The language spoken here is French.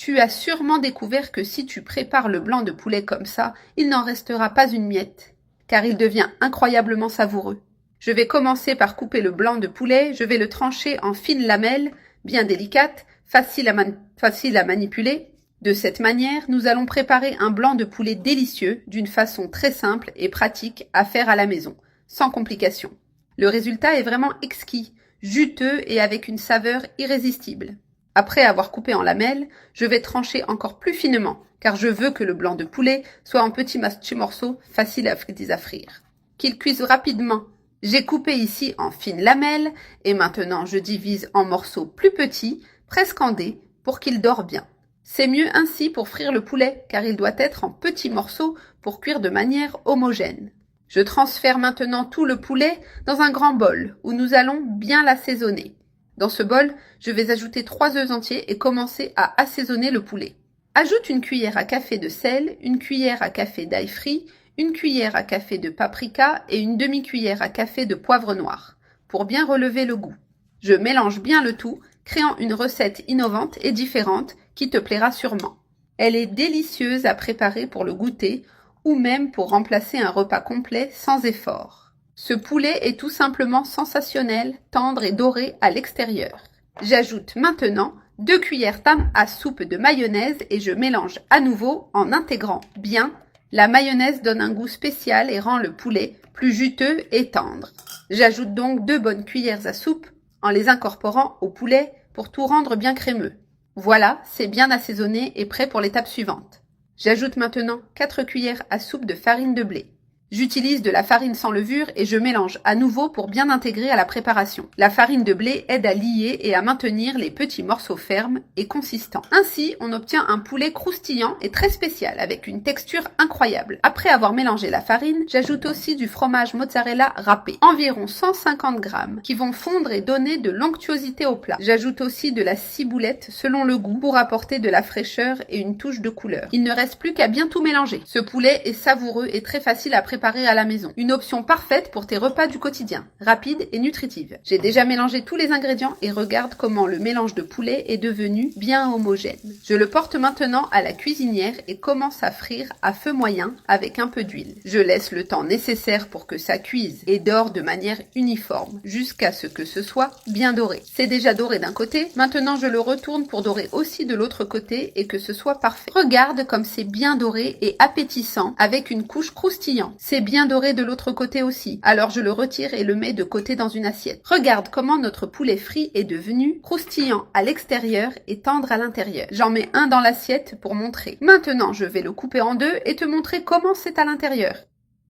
Tu as sûrement découvert que si tu prépares le blanc de poulet comme ça, il n'en restera pas une miette, car il devient incroyablement savoureux. Je vais commencer par couper le blanc de poulet, je vais le trancher en fines lamelles, bien délicates, faciles à manipuler. De cette manière, nous allons préparer un blanc de poulet délicieux d'une façon très simple et pratique à faire à la maison, sans complications. Le résultat est vraiment exquis, juteux et avec une saveur irrésistible. Après avoir coupé en lamelles, je vais trancher encore plus finement, car je veux que le blanc de poulet soit en petits morceaux faciles à frire. Qu'il cuise rapidement. J'ai coupé ici en fines lamelles et maintenant je divise en morceaux plus petits, presque en dés, pour qu'il dore bien. C'est mieux ainsi pour frire le poulet, car il doit être en petits morceaux pour cuire de manière homogène. Je transfère maintenant tout le poulet dans un grand bol où nous allons bien l'assaisonner. Dans ce bol, je vais ajouter 3 œufs entiers et commencer à assaisonner le poulet. Ajoute une cuillère à café de sel, une cuillère à café d'ail frit, une cuillère à café de paprika et une demi-cuillère à café de poivre noir, pour bien relever le goût. Je mélange bien le tout, créant une recette innovante et différente qui te plaira sûrement. Elle est délicieuse à préparer pour le goûter ou même pour remplacer un repas complet sans effort. Ce poulet est tout simplement sensationnel, tendre et doré à l'extérieur. J'ajoute maintenant 2 cuillères à soupe de mayonnaise et je mélange à nouveau en intégrant bien. La mayonnaise donne un goût spécial et rend le poulet plus juteux et tendre. J'ajoute donc 2 bonnes cuillères à soupe en les incorporant au poulet pour tout rendre bien crémeux. Voilà, c'est bien assaisonné et prêt pour l'étape suivante. J'ajoute maintenant 4 cuillères à soupe de farine de blé. J'utilise de la farine sans levure et je mélange à nouveau pour bien intégrer à la préparation. La farine de blé aide à lier et à maintenir les petits morceaux fermes et consistants. Ainsi, on obtient un poulet croustillant et très spécial avec une texture incroyable. Après avoir mélangé la farine, j'ajoute aussi du fromage mozzarella râpé, environ 150 grammes, qui vont fondre et donner de l'onctuosité au plat. J'ajoute aussi de la ciboulette selon le goût pour apporter de la fraîcheur et une touche de couleur. Il ne reste plus qu'à bien tout mélanger. Ce poulet est savoureux et très facile à préparer à la maison. Une option parfaite pour tes repas du quotidien, rapide et nutritive. J'ai déjà mélangé tous les ingrédients et regarde comment le mélange de poulet est devenu bien homogène. Je le porte maintenant à la cuisinière et commence à frire à feu moyen avec un peu d'huile. Je laisse le temps nécessaire pour que ça cuise et dore de manière uniforme jusqu'à ce que ce soit bien doré. C'est déjà doré d'un côté, maintenant je le retourne pour dorer aussi de l'autre côté et que ce soit parfait. Regarde comme c'est bien doré et appétissant avec une couche croustillante. C'est bien doré de l'autre côté aussi, alors je le retire et le mets de côté dans une assiette. Regarde comment notre poulet frit est devenu croustillant à l'extérieur et tendre à l'intérieur. J'en mets un dans l'assiette pour montrer. Maintenant, je vais le couper en deux et te montrer comment c'est à l'intérieur.